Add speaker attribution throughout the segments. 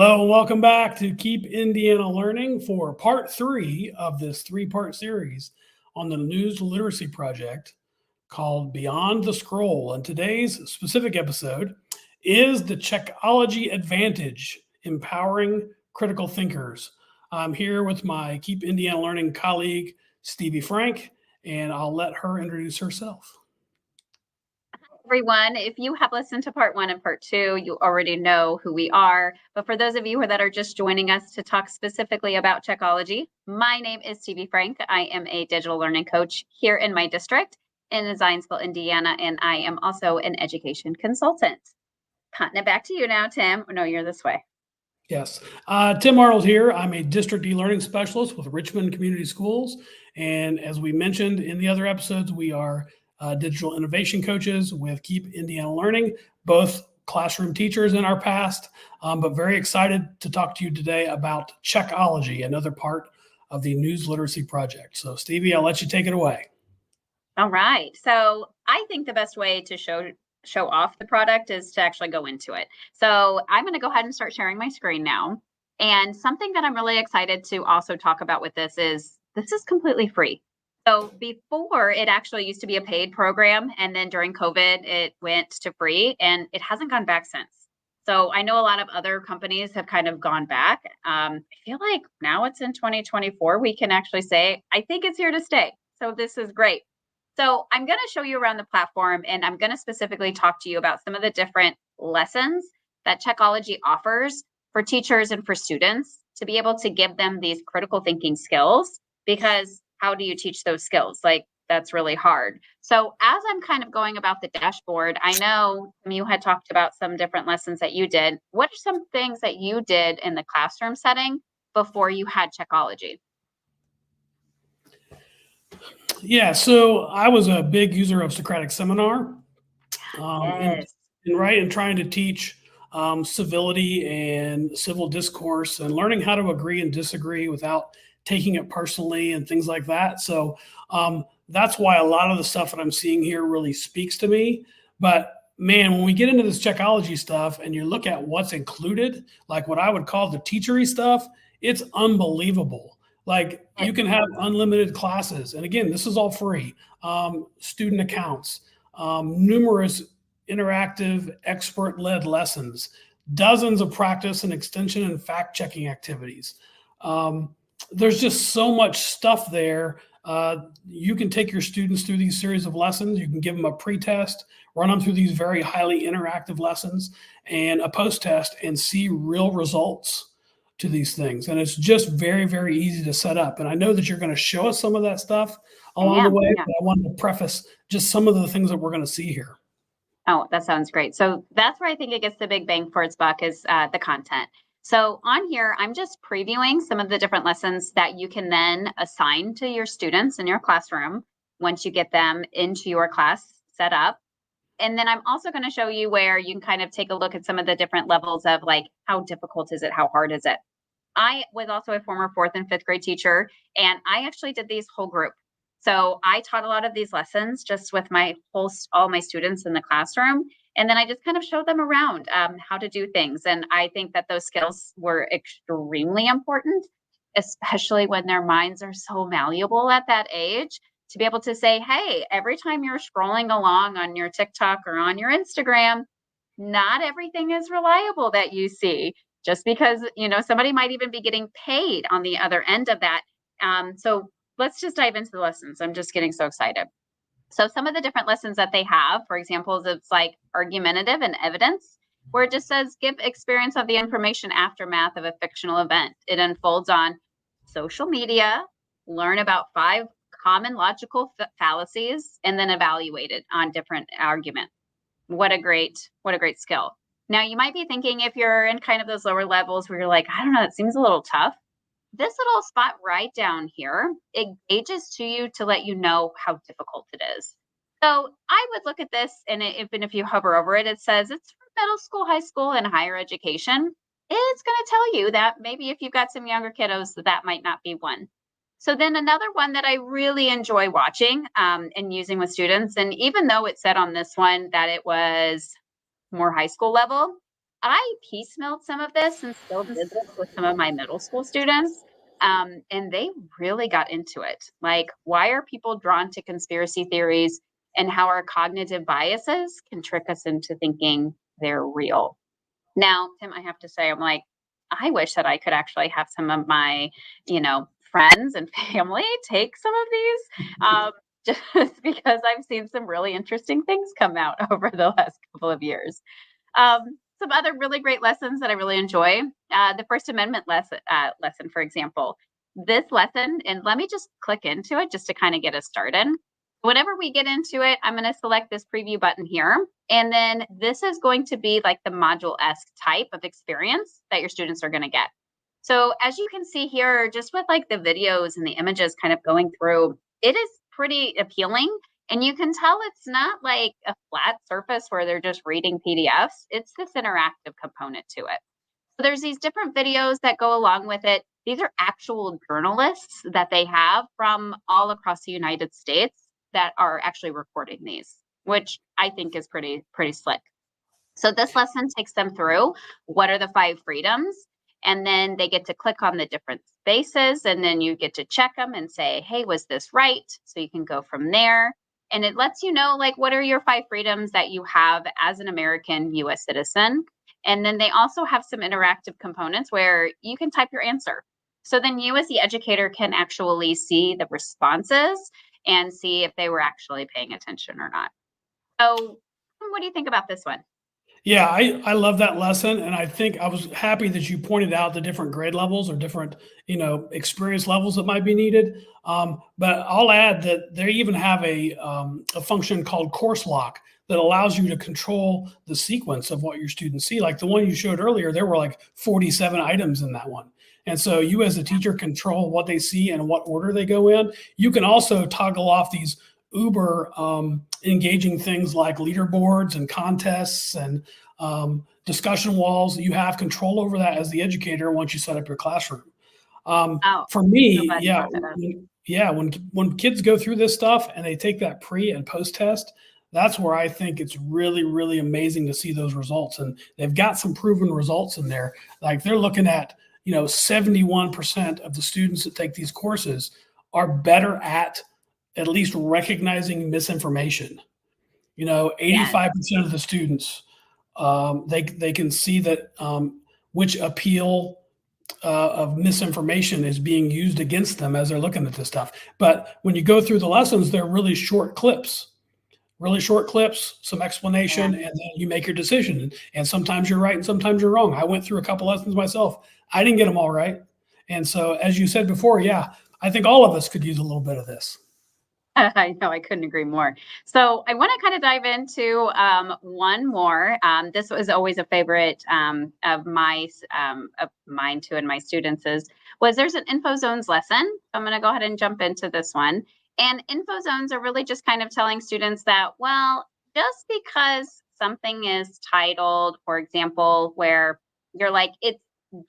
Speaker 1: Hello and welcome back to Keep Indiana Learning for part 3 of this 3-part series on the News Literacy Project called Beyond the Scroll. And today's specific episode is the Checkology Advantage, Empowering Critical Thinkers. I'm here with my Keep Indiana Learning colleague, Stevie Frank, and I'll let her introduce herself.
Speaker 2: Everyone, if you have listened to part 1 and part 2, you already know who we are. But for those of you that are just joining us to talk specifically about Checkology, my name is Stevie Frank. I am a digital learning coach here in my district in Zionsville, Indiana, and I am also an education consultant. Cutting it back to you now, Tim. No, you're this way.
Speaker 1: Yes. Tim Arnold here. I'm a district e-learning specialist with Richmond Community Schools. And as we mentioned in the other episodes, we are digital innovation coaches with Keep Indiana Learning, both classroom teachers in our past, but very excited to talk to you today about Checkology, another part of the News Literacy Project. So Stevie, I'll let you take it away.
Speaker 2: All right. So I think the best way to show off the product is to actually go into it. So I'm going to go ahead and start sharing my screen now. And something that I'm really excited to also talk about with this is completely free. So before, it actually used to be a paid program, and then during COVID it went to free, and it hasn't gone back since. So I know a lot of other companies have kind of gone back. I feel like now it's in 2024, we can actually say I think it's here to stay. So this is great. So I'm going to show you around the platform, and I'm going to specifically talk to you about some of the different lessons that Checkology offers for teachers and for students to be able to give them these critical thinking skills, because how do you teach those skills? Like, that's really hard. So as I'm kind of going about the dashboard, I know you had talked about some different lessons that you did. What are some things that you did in the classroom setting before you had Checkology?
Speaker 1: Yeah, so I was a big user of Socratic Seminar,
Speaker 2: Yes.
Speaker 1: and trying to teach civility and civil discourse and learning how to agree and disagree without taking it personally and things like that. So that's why a lot of the stuff that I'm seeing here really speaks to me. But man, when we get into this Checkology stuff and you look at what's included, like what I would call the teachery stuff, it's unbelievable. Like you can have unlimited classes. And again, this is all free. Student accounts, numerous interactive expert-led lessons, dozens of practice and extension and fact-checking activities. There's just so much stuff there. You can take your students through these series of lessons. You can give them a pre-test, run them through these very highly interactive lessons and a post-test and see real results to these things. And it's just very, very easy to set up. And I know that you're going to show us some of that stuff along the way, but I wanted to preface just some of the things that we're going to see here.
Speaker 2: Oh, that sounds great. So that's where I think it gets the big bang for its buck is the content. So on here, I'm just previewing some of the different lessons that you can then assign to your students in your classroom once you get them into your class set up. And then I'm also going to show you where you can kind of take a look at some of the different levels of like, how difficult is it? How hard is it? I was also a former 4th and 5th grade teacher, and I actually did these whole group. So I taught a lot of these lessons just with all my students in the classroom. And then I just kind of showed them around how to do things. And I think that those skills were extremely important, especially when their minds are so malleable at that age, to be able to say, hey, every time you're scrolling along on your TikTok or on your Instagram, not everything is reliable that you see, just because, somebody might even be getting paid on the other end of that. So let's just dive into the lessons. I'm just getting so excited. So some of the different lessons that they have, for example, it's like argumentative and evidence, where it just says give experience of the information aftermath of a fictional event. It unfolds on social media, learn about 5 common logical fallacies, and then evaluate it on different arguments. What a great skill. Now you might be thinking, if you're in kind of those lower levels where you're like, I don't know, it seems a little tough. This little spot right down here, it gauges to you to let you know how difficult it is. So I would look at this, and even if you hover over it, it says it's for middle school, high school, and higher education. It's going to tell you that maybe if you've got some younger kiddos, that might not be one. So then another one that I really enjoy watching and using with students, and even though it said on this one that it was more high school level, I piecemealed some of this and still did this with some of my middle school students. And they really got into it. Like, why are people drawn to conspiracy theories and how our cognitive biases can trick us into thinking they're real? Now, Tim, I have to say, I'm like, I wish that I could actually have some of my, friends and family take some of these, just because I've seen some really interesting things come out over the last couple of years. Some other really great lessons that I really enjoy. The First Amendment lesson, for example. This lesson, and let me just click into it just to kind of get us started. Whenever we get into it, I'm going to select this preview button here. And then this is going to be like the module-esque type of experience that your students are going to get. So as you can see here, just with like the videos and the images kind of going through, it is pretty appealing. And you can tell it's not like a flat surface where they're just reading PDFs. It's this interactive component to it. So there's these different videos that go along with it. These are actual journalists that they have from all across the United States that are actually recording these, which I think is pretty slick. So this lesson takes them through what are the 5 freedoms, and then they get to click on the different spaces, and then you get to check them and say, hey, was this right? So you can go from there. And it lets you know, like, what are your 5 freedoms that you have as an American US citizen? And then they also have some interactive components where you can type your answer. So then you as the educator can actually see the responses and see if they were actually paying attention or not. So what do you think about this one?
Speaker 1: Yeah, I love that lesson, and I think I was happy that you pointed out the different grade levels or different, experience levels that might be needed. But I'll add that they even have a function called course lock that allows you to control the sequence of what your students see. Like the one you showed earlier, there were like 47 items in that one. And so you as a teacher control what they see and what order they go in. You can also toggle off these uber engaging things like leaderboards and contests and discussion walls. You have control over that as the educator once you set up your classroom.
Speaker 2: Oh,
Speaker 1: For
Speaker 2: so
Speaker 1: me,
Speaker 2: glad you
Speaker 1: yeah,
Speaker 2: brought that up.
Speaker 1: when kids go through this stuff and they take that pre and post test, that's where I think it's really, really amazing to see those results. And they've got some proven results in there. Like they're looking at, 71% of the students that take these courses are better at least recognizing misinformation.
Speaker 2: Yes.
Speaker 1: 85% of the students, they can see that which appeal of misinformation is being used against them as they're looking at this stuff. But when you go through the lessons, they're really short clips, some
Speaker 2: Yeah.
Speaker 1: explanation, and then you make your decision. And sometimes you're right and sometimes you're wrong. I went through a couple lessons myself. I didn't get them all right. And so, as you said before, yeah, I think all of us could use a little bit of this.
Speaker 2: I know, I couldn't agree more. So I want to kind of dive into one more. This was always a favorite of mine too, and my students was there's an info zones lesson. I'm going to go ahead and jump into this one. And info zones are really just kind of telling students that, well, just because something is titled, for example, where you're like, it's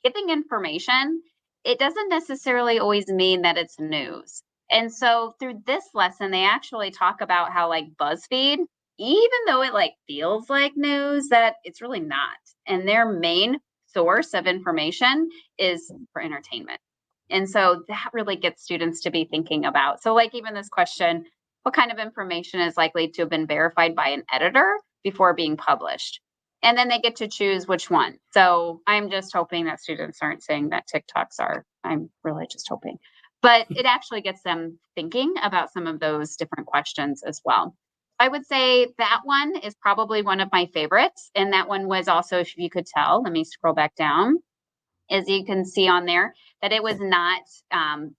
Speaker 2: giving information, it doesn't necessarily always mean that it's news. And so through this lesson, they actually talk about how like BuzzFeed, even though it like feels like news, that it's really not. And their main source of information is for entertainment. And so that really gets students to be thinking about. So like even this question, what kind of information is likely to have been verified by an editor before being published? And then they get to choose which one. So I'm just hoping that students aren't saying that TikToks are. I'm really just hoping. But it actually gets them thinking about some of those different questions as well. I would say that one is probably one of my favorites. And that one was also, if you could tell, let me scroll back down, as you can see on there, that it was not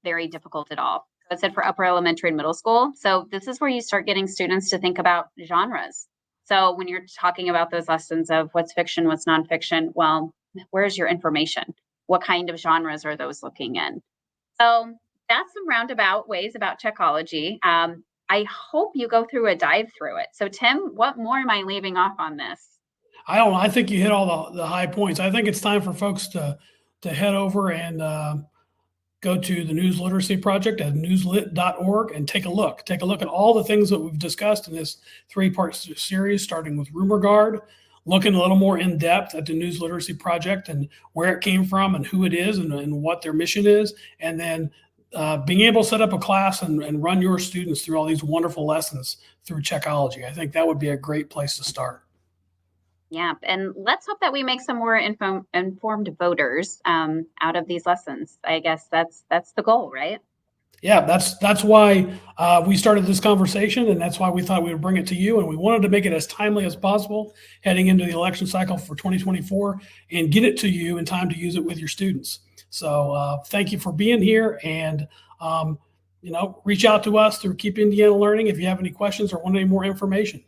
Speaker 2: very difficult at all. So it said for upper elementary and middle school. So this is where you start getting students to think about genres. So when you're talking about those lessons of what's fiction, what's nonfiction, well, where's your information? What kind of genres are those looking in? So that's some roundabout ways about Checkology. I hope you go through a dive through it. So Tim, what more am I leaving off on this?
Speaker 1: I don't know. I think you hit all the high points. I think it's time for folks to head over and go to the News Literacy Project at newslit.org and take a look. Take a look at all the things that we've discussed in this 3-part series, starting with rumor guard, looking a little more in depth at the News Literacy Project and where it came from and who it is and what their mission is. And then being able to set up a class and run your students through all these wonderful lessons through Checkology. I think that would be a great place to start.
Speaker 2: Yeah, and let's hope that we make some more informed voters out of these lessons. I guess that's the goal, right?
Speaker 1: Yeah, that's why we started this conversation, and that's why we thought we would bring it to you. And we wanted to make it as timely as possible heading into the election cycle for 2024 and get it to you in time to use it with your students. So thank you for being here, and reach out to us through Keep Indiana Learning if you have any questions or want any more information.